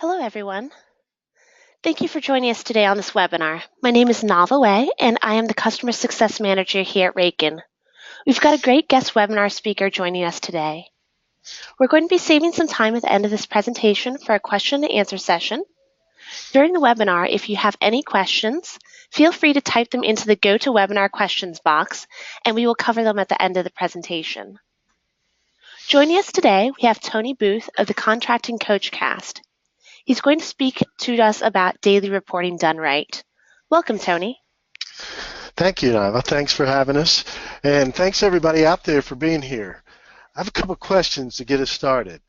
Hello, everyone. Thank you for joining us today on this webinar. My name is Nava Wei, and I am the Customer Success Manager here at Raken. We've got a great guest webinar speaker joining us today. We're going to be saving some time at the end of this presentation for a question and answer session. During the webinar, if you have any questions, feel free to type them into the GoToWebinar questions box, and we will cover them at the end of the presentation. Joining us today, we have Tony Booth of the Contracting Coach Cast. He's going to speak to us about daily reporting done right. Welcome, Tony. Thank you, Nava. Thanks for having us. And thanks everybody out there for being here. I have a couple questions to get us started.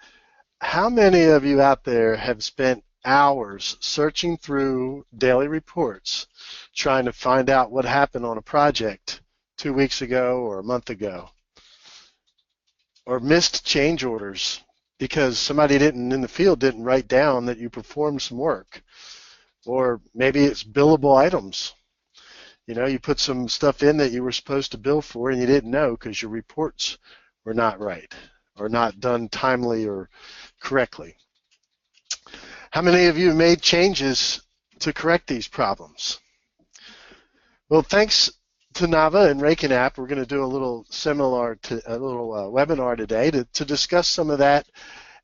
How many of you out there have spent hours searching through daily reports trying to find out what happened on a project 2 weeks ago or a month ago? Or missed change orders because somebody in the field didn't write down that you performed some work? Or maybe it's billable items. You know, you put some stuff in that you were supposed to bill for and you didn't know because your reports were not right or not done timely or correctly. How many of you made changes to correct these problems? Well, thanks to Nava and Raken app, we're going to do a little webinar today to discuss some of that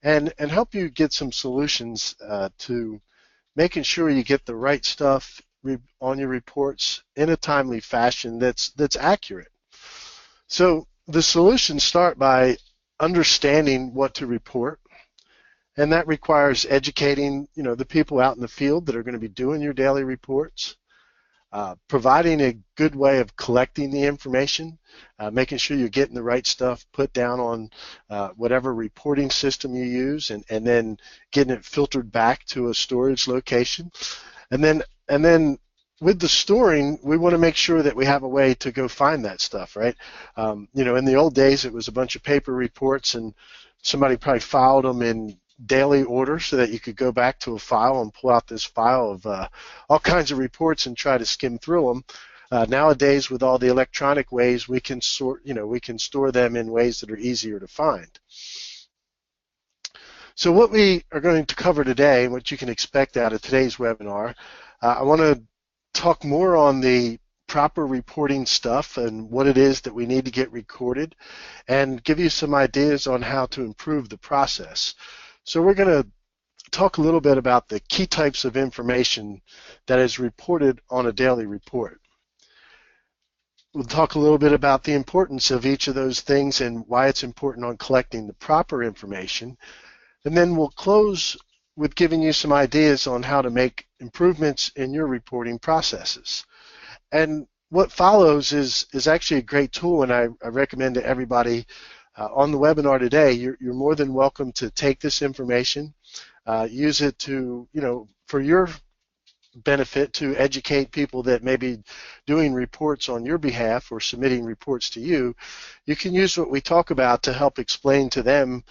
and help you get some solutions to making sure you get the right stuff on your reports in a timely fashion that's accurate. So the solutions start by understanding what to report, and that requires educating the people out in the field that are going to be doing your daily reports, providing a good way of collecting the information, making sure you're getting the right stuff put down on whatever reporting system you use, and then getting it filtered back to a storage location. And then with the storing, we want to make sure that we have a way to go find that stuff, right? In the old days, it was a bunch of paper reports, and somebody probably filed them in daily order so that you could go back to a file and pull out this file of all kinds of reports and try to skim through them. Nowadays, with all the electronic ways, we can store them in ways that are easier to find. So what we are going to cover today, and what you can expect out of today's webinar, I want to talk more on the proper reporting stuff and what it is that we need to get recorded, and give you some ideas on how to improve the process. So we're going to talk a little bit about the key types of information that is reported on a daily report. We'll talk a little bit about the importance of each of those things and why it's important on collecting the proper information. And then we'll close with giving you some ideas on how to make improvements in your reporting processes. And what follows is actually a great tool, and I recommend to everybody on the webinar today, you're more than welcome to take this information, use it to, for your benefit, to educate people that may be doing reports on your behalf or submitting reports to you. You can use what we talk about to help explain to them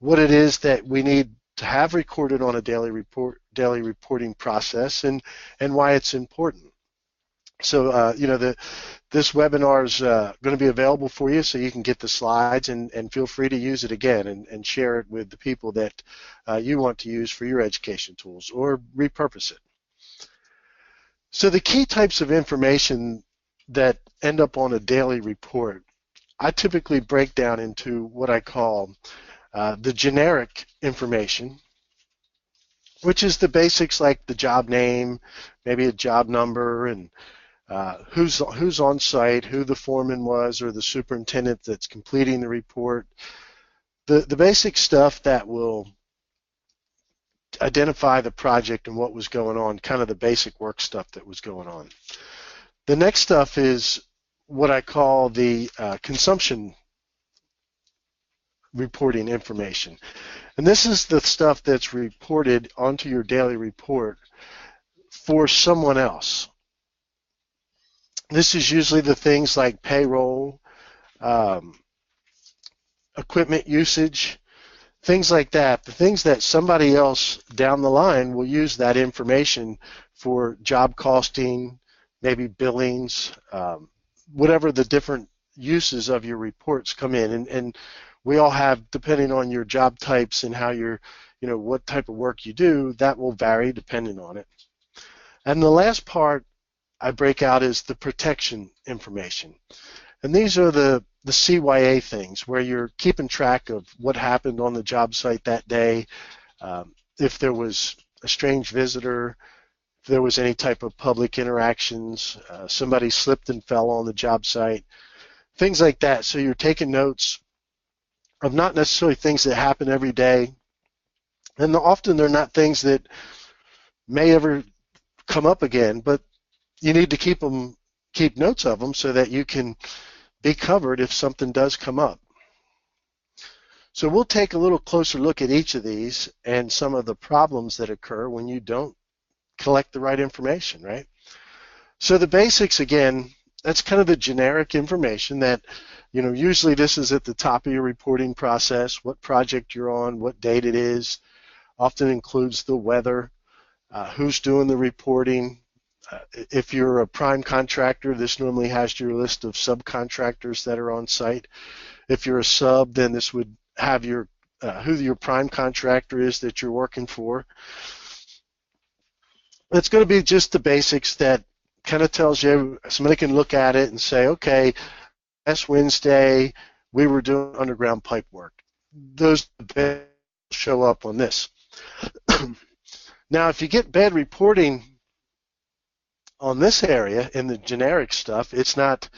what it is that we need to have recorded on a daily reporting process, and why it's important. So this webinar is going to be available for you, so you can get the slides and feel free to use it again and share it with the people that you want to use for your education tools, or repurpose it. So the key types of information that end up on a daily report, I typically break down into what I call the generic information, which is the basics like the job name, maybe a job number, and who's on site, who the foreman was or the superintendent that's completing the report. The basic stuff that will identify the project and what was going on, kind of the basic work stuff that was going on. The next stuff is what I call the consumption reporting information. And this is the stuff that's reported onto your daily report for someone else. This is usually the things like payroll, equipment usage, things like that, the things that somebody else down the line will use that information for job costing, maybe billings, whatever the different uses of your reports come in. And we all have, depending on your job types and how you're what type of work you do, that will vary depending on it. And the last part I break out is the protection information. And these are the CYA things where you're keeping track of what happened on the job site that day, if there was a strange visitor, if there was any type of public interactions, somebody slipped and fell on the job site, things like that. So you're taking notes of not necessarily things that happen every day, and often they're not things that may ever come up again, but you need to keep notes of them so that you can be covered if something does come up. So we'll take a little closer look at each of these and some of the problems that occur when you don't collect the right information, right? So the basics, again, that's kind of the generic information that, usually this is at the top of your reporting process, what project you're on, what date it is, often includes the weather, who's doing the reporting. If you're a prime contractor, this normally has your list of subcontractors that are on site. If you're a sub, then this would have your who your prime contractor is that you're working for. It's going to be just the basics that kind of tells you, somebody can look at it and say, okay, last Wednesday we were doing underground pipe work. Those show up on this. Now, if you get bad reporting on this area in the generic stuff, it's not,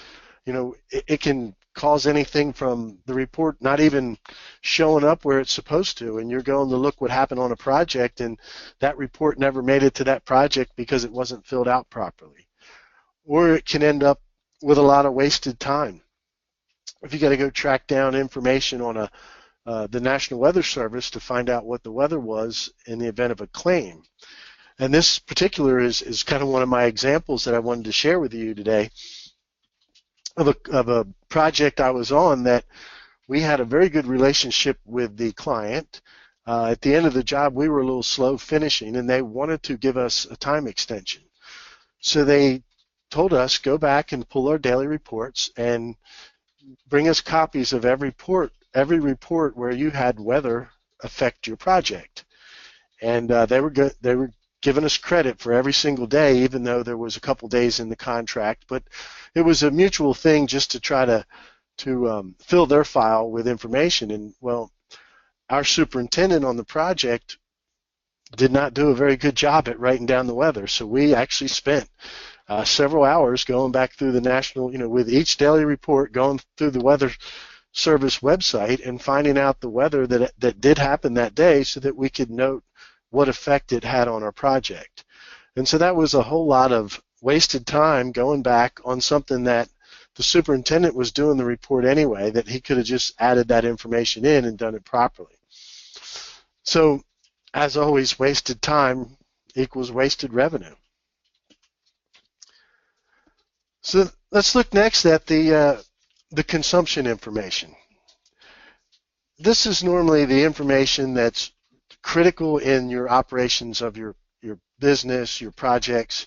it can cause anything from the report not even showing up where it's supposed to, and you're going to look what happened on a project and that report never made it to that project because it wasn't filled out properly. Or it can end up with a lot of wasted time. If you got to go track down information on the National Weather Service to find out what the weather was in the event of a claim. And this particular is kind of one of my examples that I wanted to share with you today of a project I was on that we had a very good relationship with the client. At the end of the job, we were a little slow finishing, and they wanted to give us a time extension. So they told us, go back and pull our daily reports and bring us copies of every report where you had weather affect your project. And they were giving us credit for every single day, even though there was a couple days in the contract. But it was a mutual thing just to try to fill their file with information. And, well, our superintendent on the project did not do a very good job at writing down the weather. So we actually spent several hours going back through the national, with each daily report, going through the Weather Service website and finding out the weather that did happen that day so that we could note what effect it had on our project. And so that was a whole lot of wasted time going back on something that the superintendent was doing the report anyway, that he could have just added that information in and done it properly. So, as always, wasted time equals wasted revenue. So let's look next at the consumption information. This is normally the information that's critical in your operations of your business, your projects.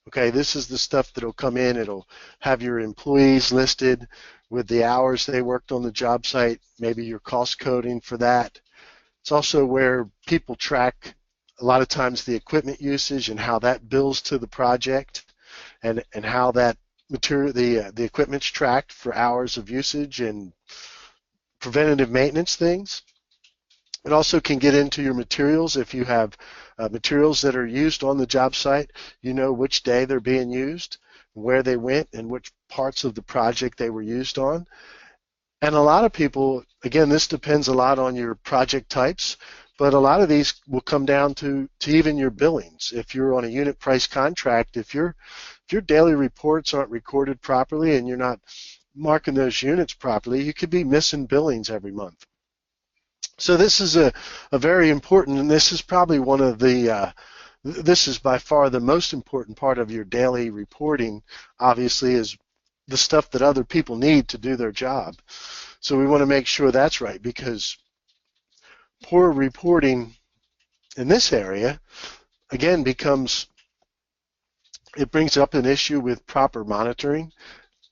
Okay, this is the stuff that'll come in. It'll have your employees listed with the hours they worked on the job site, maybe your cost coding for that. It's also where people track a lot of times the equipment usage and how that bills to the project, and how that material, the equipment's tracked for hours of usage and preventative maintenance things. It also can get into your materials. If you have materials that are used on the job site, you know which day they're being used, where they went, and which parts of the project they were used on. And a lot of people, again, this depends a lot on your project types, but a lot of these will come down to even your billings. If you're on a unit price contract, if your daily reports aren't recorded properly and you're not marking those units properly, you could be missing billings every month. So this is a very important, and this is probably one of the, this is by far the most important part of your daily reporting, obviously, is the stuff that other people need to do their job. So we want to make sure that's right, because poor reporting in this area, again, it brings up an issue with proper monitoring.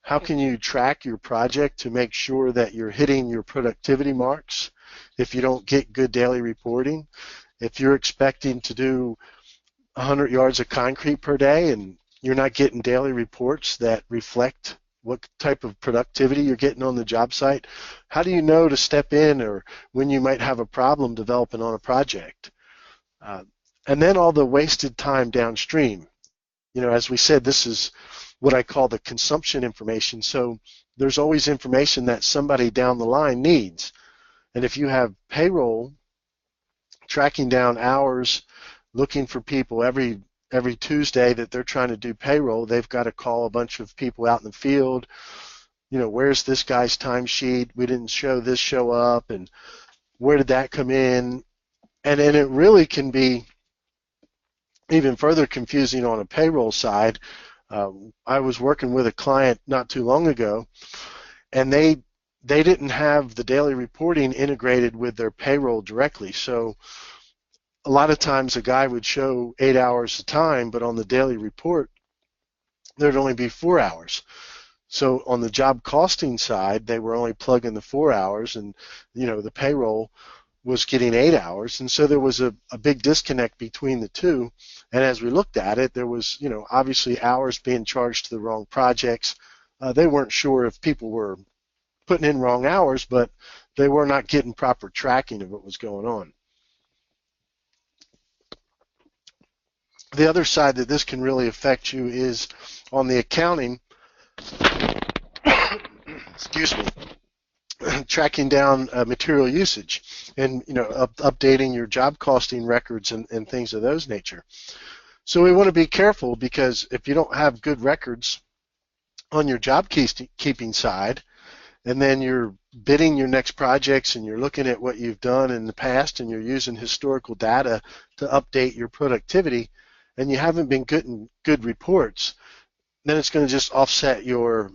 How can you track your project to make sure that you're hitting your productivity marks if you don't get good daily reporting? If you're expecting to do 100 yards of concrete per day and you're not getting daily reports that reflect what type of productivity you're getting on the job site, how do you know to step in or when you might have a problem developing on a project? Uh, and then all the wasted time downstream. As we said, this is what I call the consumption information. So there's always information that somebody down the line needs. And if you have payroll tracking down hours, looking for people every Tuesday that they're trying to do payroll, they've got to call a bunch of people out in the field. Where's this guy's timesheet? We didn't show up, and where did that come in? And it really can be even further confusing on a payroll side. I was working with a client not too long ago, and they didn't have the daily reporting integrated with their payroll directly. So a lot of times a guy would show 8 hours of time, but on the daily report, there'd only be 4 hours. So on the job costing side, they were only plugging the 4 hours, and the payroll was getting 8 hours, and so there was a big disconnect between the two. And as we looked at it, there was obviously hours being charged to the wrong projects. They weren't sure if people were putting in wrong hours, but they were not getting proper tracking of what was going on. The other side that this can really affect you is on the accounting, excuse me, tracking down material usage and updating your job costing records and things of those nature. So we want to be careful, because if you don't have good records on your job keeping side, and then you're bidding your next projects and you're looking at what you've done in the past and you're using historical data to update your productivity, and you haven't been getting good reports, then it's going to just offset your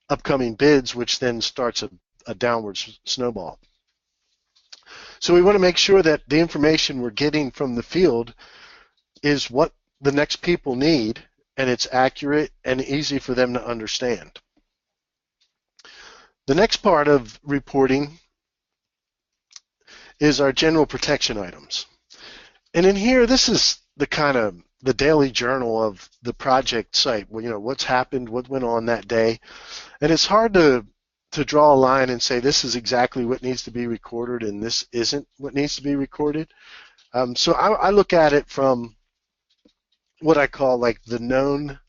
upcoming bids, which then starts a downward snowball. So we want to make sure that the information we're getting from the field is what the next people need, and it's accurate and easy for them to understand. The next part of reporting is our general protection items. And in here, this is the kind of the daily journal of the project site. What's happened, what went on that day. And it's hard to draw a line and say this is exactly what needs to be recorded and this isn't what needs to be recorded. So I look at it from what I call like the known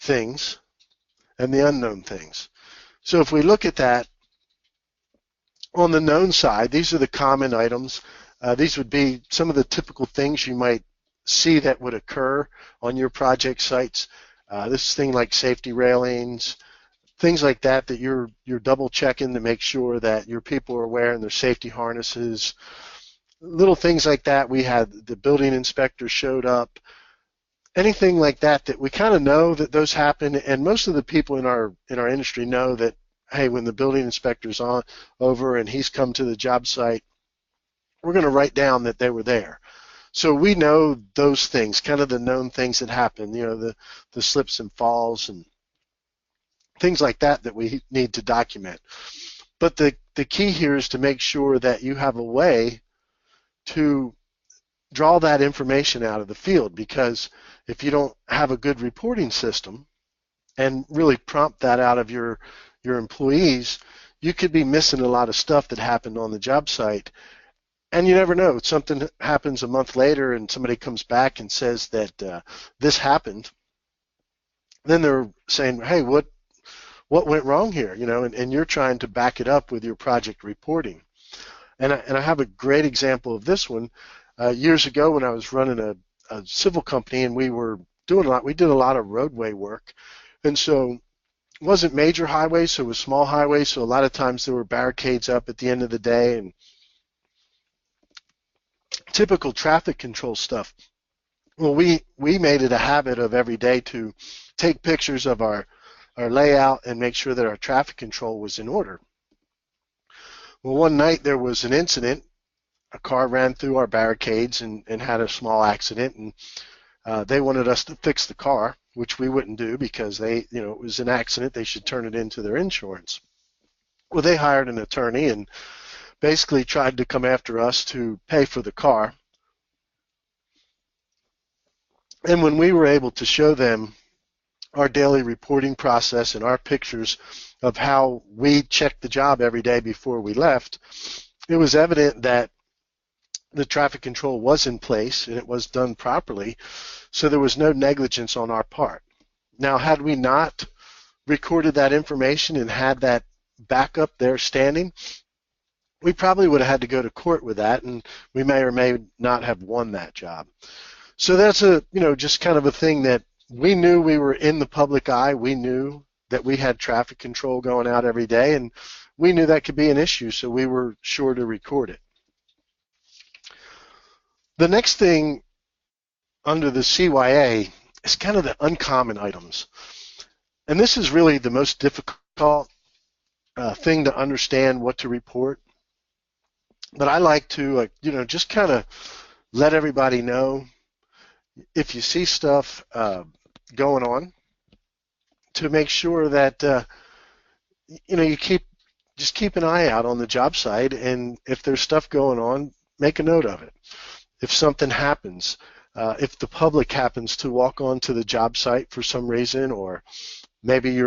things and the unknown things. So if we look at that, on the known side, these are the common items. These would be some of the typical things you might see that would occur on your project sites. This is things like safety railings, things like that you're double checking to make sure that your people are wearing their safety harnesses. Little things like that. We had the building inspector showed up. Anything like that we kind of know that those happen, and most of the people in our industry know that, hey, when the building inspector's over and he's come to the job site, we're going to write down that they were there. So we know those things, kind of the known things that happen, the slips and falls and things like that we need to document. But the key here is to make sure that you have a way to draw that information out of the field, because if you don't have a good reporting system and really prompt that out of your employees, you could be missing a lot of stuff that happened on the job site. And you never know. Something happens a month later and somebody comes back and says that this happened. Then they're saying, hey, what went wrong here? And you're trying to back it up with your project reporting. And I have a great example of this one. Years ago when I was running a civil company, and we did a lot of roadway work. And so it wasn't major highways, so it was small highways. So a lot of times there were barricades up at the end of the day and typical traffic control stuff. Well, we made it a habit of every day to take pictures of our layout and make sure that our traffic control was in order. Well, one night there was an incident. A car ran through our barricades and had a small accident, and they wanted us to fix the car, which we wouldn't do because it was an accident. They should turn it into their insurance. Well, they hired an attorney and basically tried to come after us to pay for the car. And when we were able to show them our daily reporting process and our pictures of how we checked the job every day before we left, it was evident that the traffic control was in place and it was done properly, so there was no negligence on our part. Now, had we not recorded that information and had that backup there standing, we probably would have had to go to court with that, and we may or may not have won that job. So that's just kind of a thing that we knew we were in the public eye. We knew that we had traffic control going out every day, and we knew that could be an issue, so we were sure to record it. The next thing under the CYA is kind of the uncommon items. And this is really the most difficult thing to understand what to report. But I like to, just kind of let everybody know if you see stuff going on, to make sure that you keep an eye out on the job site, and if there's stuff going on, make a note of it. If something happens, if the public happens to walk onto the job site for some reason, or maybe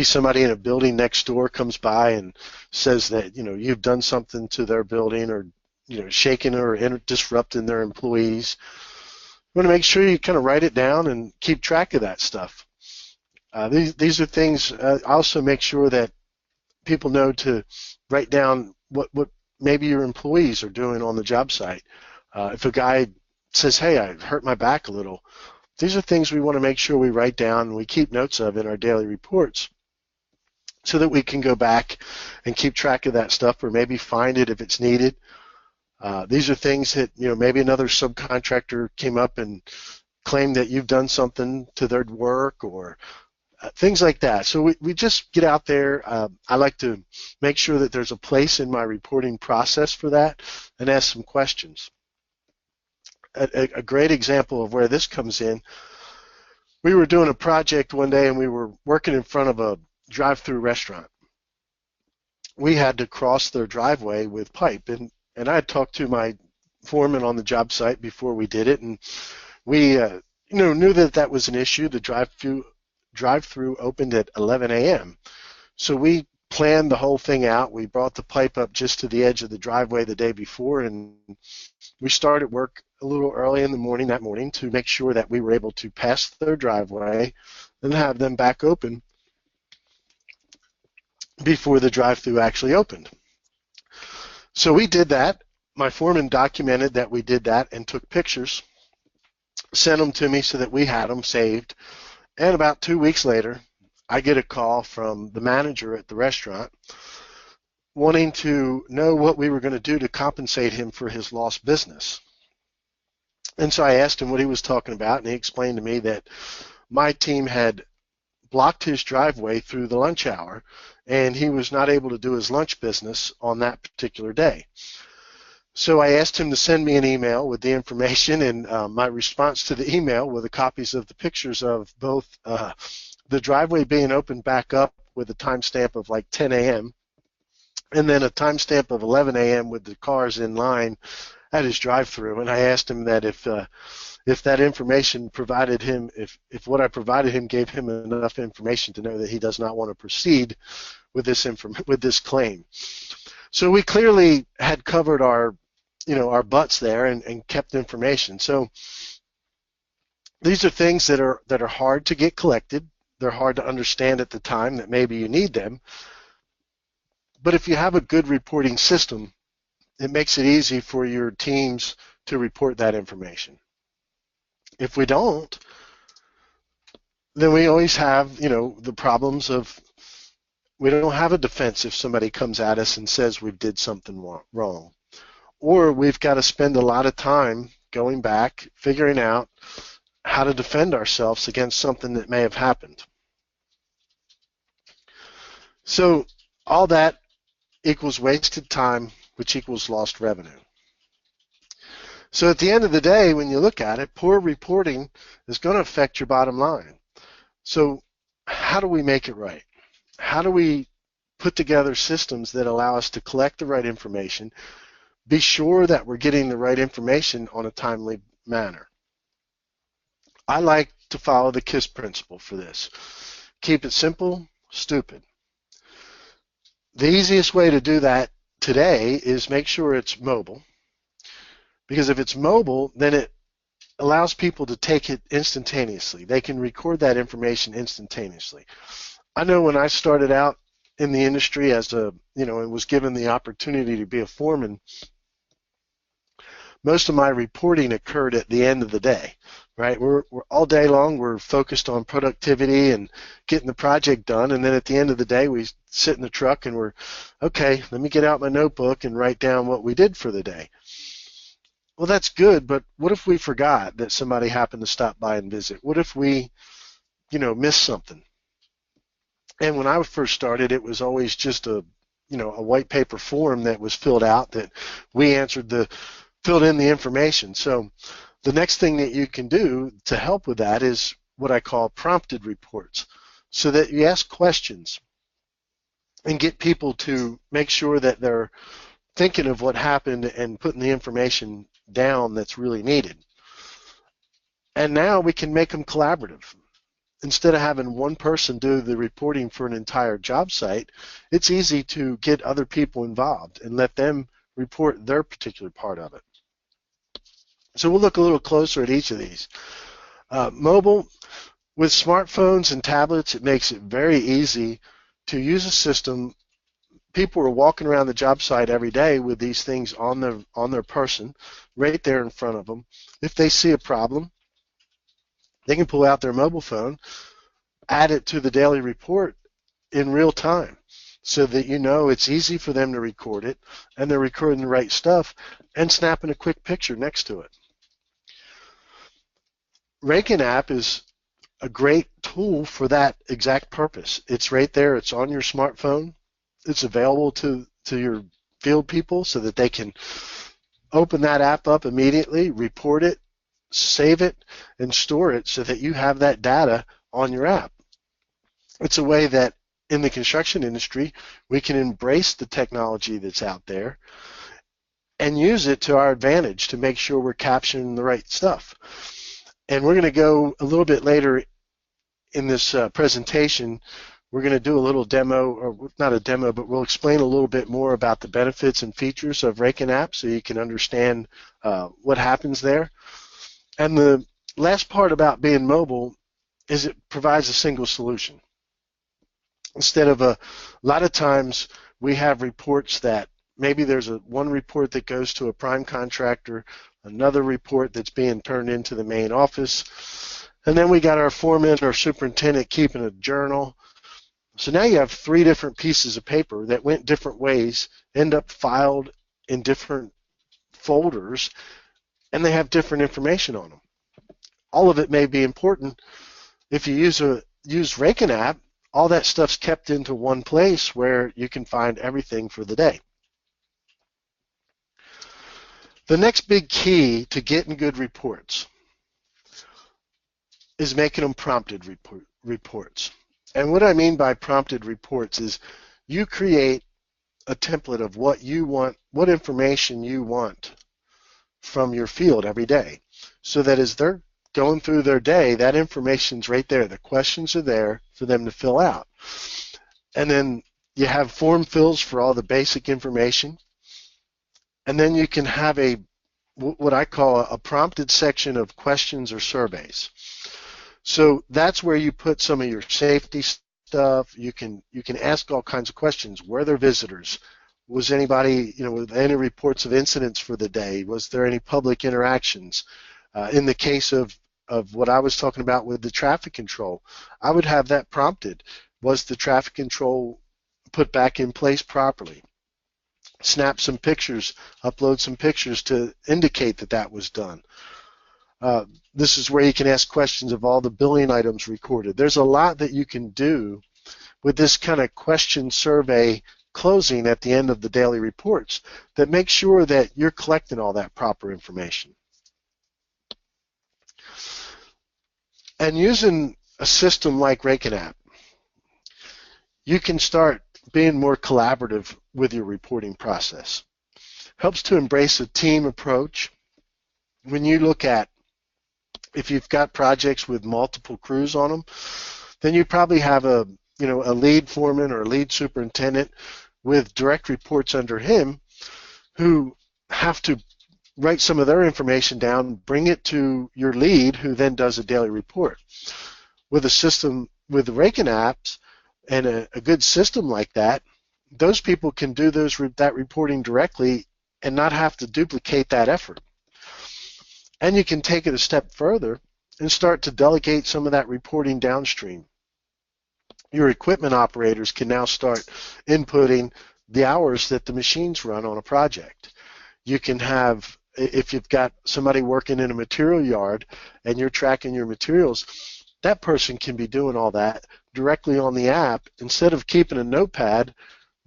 somebody in a building next door comes by and says that you've done something to their building, or shaking or disrupting their employees, you want to make sure you kind of write it down and keep track of that stuff. These are things. Also make sure that people know to write down what maybe your employees are doing on the job site. If a guy says, "Hey, I hurt my back a little," these are things we want to make sure we write down and we keep notes of in our daily reports, so that we can go back and keep track of that stuff, or maybe find it if it's needed. These are things that maybe another subcontractor came up and claimed that you've done something to their work, or things like that. So we just get out there. I like to make sure that there's a place in my reporting process for that, and ask some questions. A great example of where this comes in, we were doing a project one day and we were working in front of a drive-through restaurant. We had to cross their driveway with pipe, and I had talked to my foreman on the job site before we did it, and we knew that was an issue. The drive-through opened at 11 a.m. So we planned the whole thing out. We brought the pipe up just to the edge of the driveway the day before, and we started work a little early in the morning that morning to make sure that we were able to pass their driveway and have them back open before the drive-through actually opened. So we did that. My foreman documented that we did that and took pictures, sent them to me so that we had them saved. And about 2 weeks later, I get a call from the manager at the restaurant wanting to know what we were going to do to compensate him for his lost business. And so I asked him what he was talking about, and he explained to me that my team had blocked his driveway through the lunch hour, and he was not able to do his lunch business on that particular day. So I asked him to send me an email with the information, and my response to the email were the copies of the pictures of both the driveway being opened back up with a timestamp of like 10 a.m. and then a timestamp of 11 a.m. with the cars in line at his drive-through. And I asked him that if that information provided him, if what I provided him gave him enough information to know that he does not want to proceed with this claim. So we clearly had covered our butts there and kept information. So these are things that are hard to get collected. They're hard to understand at the time that maybe you need them. But if you have a good reporting system, it makes it easy for your teams to report that information. If we don't, then we always have, the problems of we don't have a defense if somebody comes at us and says we did something wrong. Or we've got to spend a lot of time going back, figuring out how to defend ourselves against something that may have happened. So all that equals wasted time, which equals lost revenue. So at the end of the day, when you look at it, poor reporting is going to affect your bottom line. So how do we make it right? How do we put together systems that allow us to collect the right information, be sure that we're getting the right information on a timely manner? I like to follow the KISS principle for this. Keep it simple, stupid. The easiest way to do that today is make sure it's mobile, because if it's mobile, then it allows people to take it instantaneously. They can record that information instantaneously. I know when I started out in the industry as and was given the opportunity to be a foreman, most of my reporting occurred at the end of the day, right? We're all day long, we're focused on productivity and getting the project done. And then at the end of the day, we sit in the truck and we're, okay, let me get out my notebook and write down what we did for the day. Well, that's good, but what if we forgot that somebody happened to stop by and visit? What if we, missed something? And when I first started, it was always just a white paper form that was filled out that we filled in the information. So the next thing that you can do to help with that is what I call prompted reports, so that you ask questions and get people to make sure that they're thinking of what happened and putting the information down that's really needed. And now we can make them collaborative. Instead of having one person do the reporting for an entire job site, it's easy to get other people involved and let them report their particular part of it. So we'll look a little closer at each of these. Mobile, with smartphones and tablets, it makes it very easy to use a system. People are walking around the job site every day with these things on their person, right there in front of them. If they see a problem, they can pull out their mobile phone, add it to the daily report in real time, so that it's easy for them to record it, and they're recording the right stuff and snapping a quick picture next to it. Raken app is a great tool for that exact purpose. It's right there. It's on your smartphone. It's available to your field people so that they can open that app up immediately, report it, save it, and store it so that you have that data on your app. It's a way that in the construction industry, we can embrace the technology that's out there and use it to our advantage to make sure we're capturing the right stuff. And we're going to go a little bit later in this presentation. We're going to do a little demo, or not a demo, but we'll explain a little bit more about the benefits and features of Raken app so you can understand what happens there. And the last part about being mobile is it provides a single solution. Instead of a lot of times we have reports that maybe there's one report that goes to a prime contractor, another report that's being turned into the main office, and then we got our foreman or superintendent keeping a journal. So now you have 3 different pieces of paper that went different ways, end up filed in different folders, and they have different information on them. All of it may be important. If you use Raken app, all that stuff's kept into one place where you can find everything for the day. The next big key to getting good reports is making them prompted reports. And what I mean by prompted reports is you create a template of what you want, what information you want from your field every day, so that as they're going through their day, that information's right there. The questions are there for them to fill out. And then you have form fills for all the basic information. And then you can have what I call a prompted section of questions or surveys. So that's where you put some of your safety stuff. You can ask all kinds of questions. Were there visitors? Was anybody, were there any reports of incidents for the day? Was there any public interactions? In the case of what I was talking about with the traffic control, I would have that prompted. Was the traffic control put back in place properly? Snap some pictures, upload some pictures to indicate that that was done. This is where you can ask questions of all the billing items recorded. There's a lot that you can do with this kind of question survey closing at the end of the daily reports that makes sure that you're collecting all that proper information. And using a system like Raken app, you can start being more collaborative with your reporting process. Helps to embrace a team approach. When you look at If you've got projects with multiple crews on them, then you probably have a lead foreman or a lead superintendent with direct reports under him who have to write some of their information down, bring it to your lead, who then does a daily report. With a system, with the Raken apps and a good system like that, those people can do that reporting directly and not have to duplicate that effort. And you can take it a step further and start to delegate some of that reporting downstream. Your equipment operators can now start inputting the hours that the machines run on a project. You can have, if you've got somebody working in a material yard and you're tracking your materials, that person can be doing all that directly on the app instead of keeping a notepad,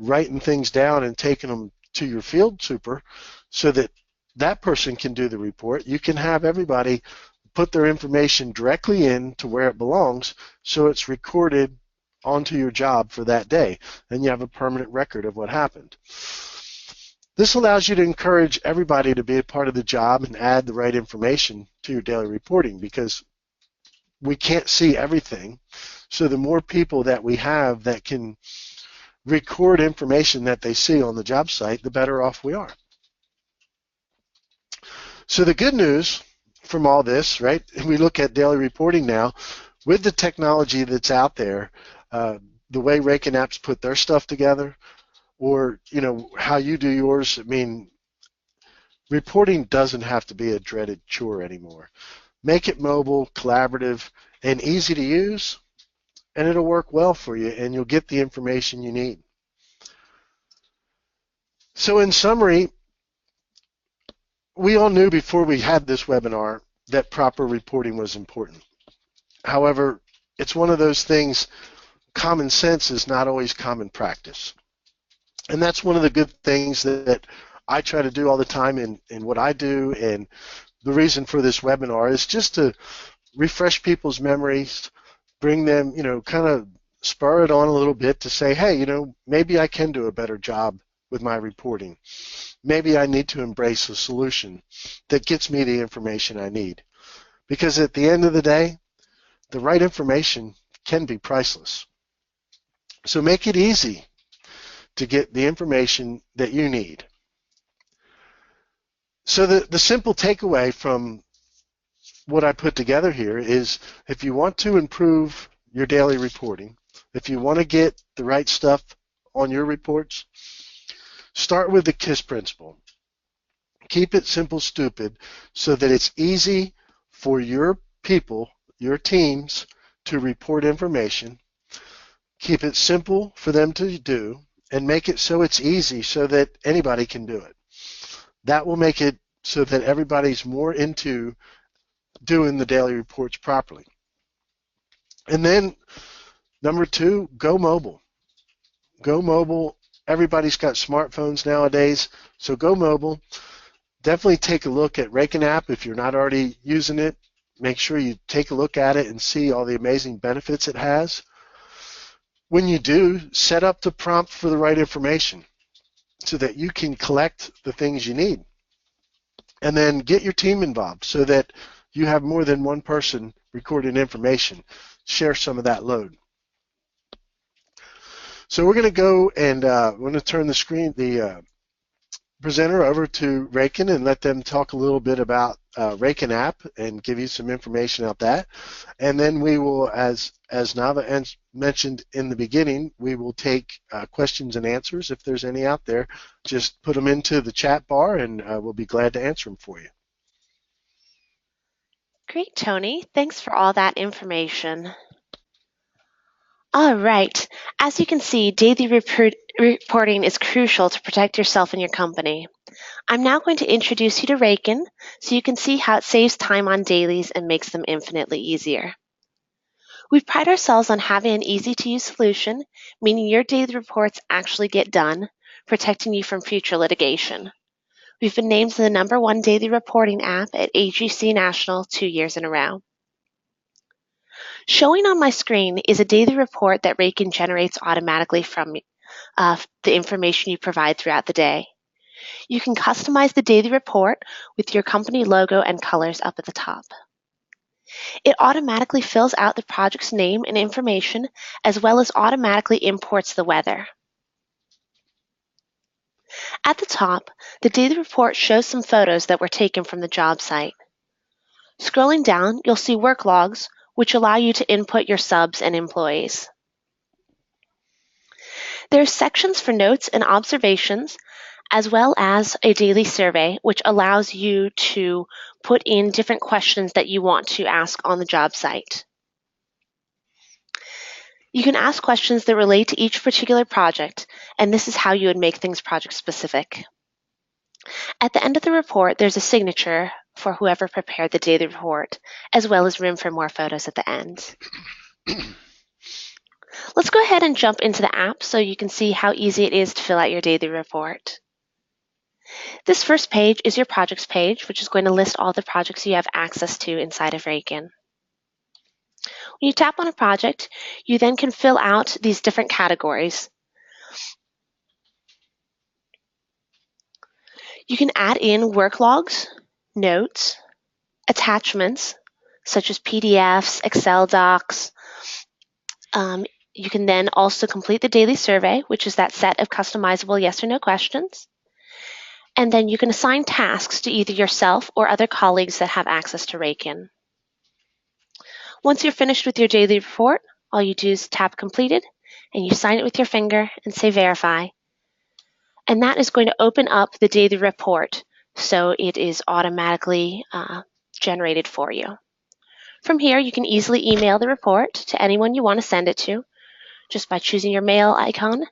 writing things down and taking them to your field super so that that person can do the report. You can have everybody put their information directly in to where it belongs so it's recorded onto your job for that day, and you have a permanent record of what happened. This allows you to encourage everybody to be a part of the job and add the right information to your daily reporting, because we can't see everything. So the more people that we have that can record information that they see on the job site, the better off we are. So the good news from all this, right, we look at daily reporting now, with the technology that's out there, the way Raken apps put their stuff together, or how you do yours, I mean, reporting doesn't have to be a dreaded chore anymore. Make it mobile, collaborative, and easy to use, and it'll work well for you, and you'll get the information you need. So in summary, we all knew before we had this webinar that proper reporting was important. However, it's one of those things, common sense is not always common practice. And that's one of the good things that I try to do all the time in what I do. And the reason for this webinar is just to refresh people's memories, bring them, kind of spur it on a little bit to say, hey, maybe I can do a better job with my reporting. Maybe I need to embrace a solution that gets me the information I need. Because at the end of the day, the right information can be priceless. So make it easy to get the information that you need. So the simple takeaway from what I put together here is, if you want to improve your daily reporting, if you want to get the right stuff on your reports, start with the KISS principle. Keep it simple, stupid, so that it's easy for your people, your teams, to report information. Keep it simple for them to do, and make it so it's easy so that anybody can do it. That will make it so that everybody's more into doing the daily reports properly. And then number 2, go mobile. Go mobile. Everybody's got smartphones nowadays, so go mobile. Definitely take a look at Raken app if you're not already using it. Make sure you take a look at it and see all the amazing benefits it has. When you do, set up the prompt for the right information so that you can collect the things you need. And then get your team involved so that you have more than one person recording information. Share some of that load. So we're going to go and we're going to turn the presenter over to Raken and let them talk a little bit about Raken app and give you some information about that. And then we will, as Nava mentioned in the beginning, we will take questions and answers. If there's any out there, just put them into the chat bar and we'll be glad to answer them for you. Great, Tony. Thanks for all that information. All right. As you can see, daily reporting is crucial to protect yourself and your company. I'm now going to introduce you to Raken so you can see how it saves time on dailies and makes them infinitely easier. We pride ourselves on having an easy-to-use solution, meaning your daily reports actually get done, protecting you from future litigation. We've been named the #1 daily reporting app at AGC National 2 years in a row. Showing on my screen is a daily report that Raken generates automatically from the information you provide throughout the day. You can customize the daily report with your company logo and colors up at the top. It automatically fills out the project's name and information, as well as automatically imports the weather. At the top, the daily report shows some photos that were taken from the job site. Scrolling down, you'll see work logs, which allow you to input your subs and employees. There are sections for notes and observations, as well as a daily survey, which allows you to put in different questions that you want to ask on the job site. You can ask questions that relate to each particular project, and this is how you would make things project specific. At the end of the report, there's a signature for whoever prepared the daily report, as well as room for more photos at the end. Let's go ahead and jump into the app so you can see how easy it is to fill out your daily report. This first page is your projects page, which is going to list all the projects you have access to inside of Raken. When you tap on a project, you then can fill out these different categories. You can add in work logs, notes, attachments, such as PDFs, Excel docs. You can then also complete the daily survey, which is that set of customizable yes or no questions. And then you can assign tasks to either yourself or other colleagues that have access to Raken. Once you're finished with your daily report, all you do is tap completed, and you sign it with your finger and say verify. And that is going to open up the daily report, so it is automatically generated for you. From here, you can easily email the report to anyone you want to send it to, just by choosing your mail icon,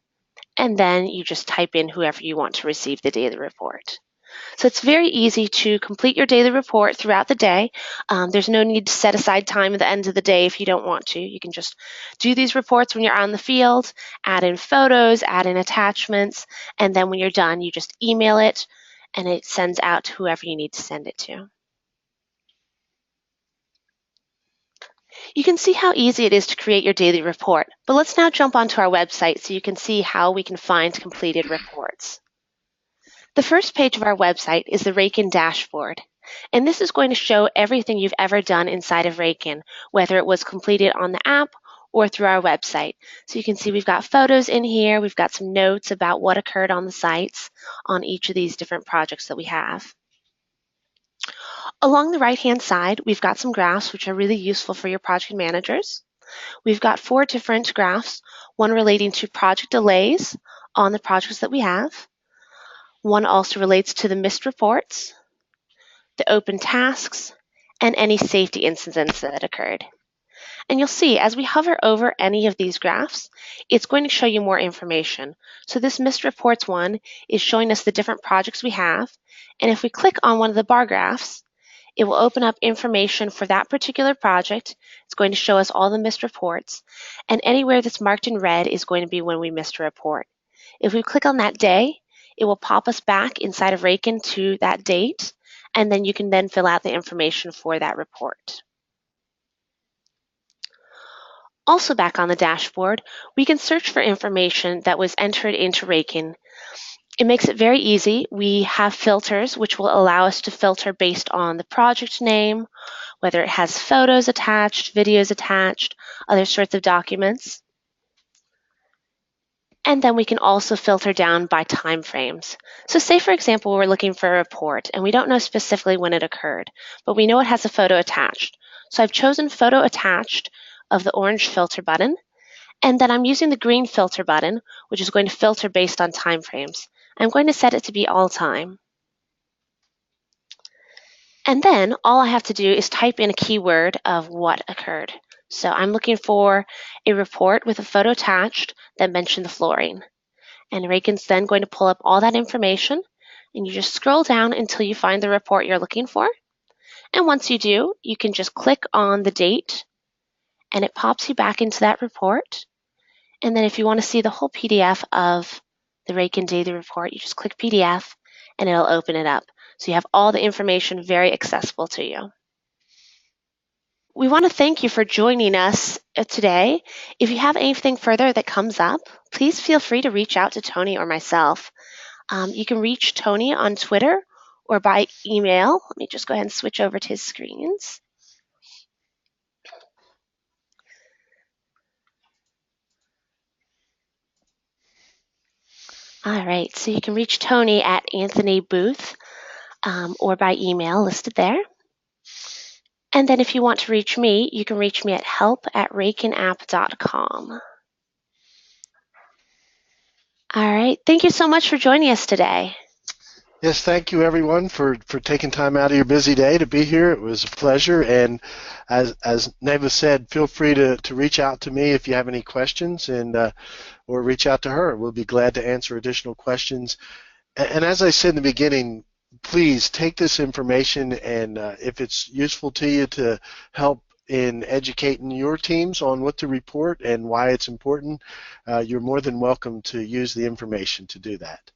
and then you just type in whoever you want to receive the daily report. So it's very easy to complete your daily report throughout the day. There's no need to set aside time at the end of the day if you don't want to. You can just do these reports when you're on the field, add in photos, add in attachments, and then when you're done, you just email it, and it sends out to whoever you need to send it to. You can see how easy it is to create your daily report, but let's now jump onto our website so you can see how we can find completed reports. The first page of our website is the Raken dashboard, and this is going to show everything you've ever done inside of Raken, whether it was completed on the app or through our website. So you can see we've got photos in here, we've got some notes about what occurred on the sites on each of these different projects that we have. Along the right-hand side, we've got some graphs which are really useful for your project managers. We've got 4 different graphs, one relating to project delays on the projects that we have. One also relates to the missed reports, the open tasks, and any safety incidents that occurred. And you'll see as we hover over any of these graphs, it's going to show you more information. So this missed reports one is showing us the different projects we have. And if we click on one of the bar graphs, it will open up information for that particular project. It's going to show us all the missed reports. And anywhere that's marked in red is going to be when we missed a report. If we click on that day, it will pop us back inside of Raken to that date, and then you can then fill out the information for that report. Also back on the dashboard, we can search for information that was entered into Raken. It makes it very easy. We have filters which will allow us to filter based on the project name, whether it has photos attached, videos attached, other sorts of documents. And then we can also filter down by time frames. So say, for example, we're looking for a report and we don't know specifically when it occurred, but we know it has a photo attached. So I've chosen photo attached of the orange filter button, and then I'm using the green filter button, which is going to filter based on time frames. I'm going to set it to be all time. And then all I have to do is type in a keyword of what occurred. So I'm looking for a report with a photo attached that mentioned the flooring. And Raken's then going to pull up all that information, and you just scroll down until you find the report you're looking for. And once you do, you can just click on the date, and it pops you back into that report. And then if you want to see the whole PDF of the Raken daily report, you just click PDF, and it'll open it up. So you have all the information very accessible to you. We want to thank you for joining us today. If you have anything further that comes up, please feel free to reach out to Tony or myself. You can reach Tony on Twitter or by email. Let me just go ahead and switch over to his screens. All right, so you can reach Tony at Anthony Booth or by email listed there. And then if you want to reach me, you can reach me at help@rakenapp.com. All right, thank you so much for joining us today. Yes, thank you everyone for taking time out of your busy day to be here. It was a pleasure, and as Neva said, feel free to reach out to me if you have any questions, and or reach out to her. We'll be glad to answer additional questions. And as I said in the beginning, please take this information, and if it's useful to you to help in educating your teams on what to report and why it's important, you're more than welcome to use the information to do that.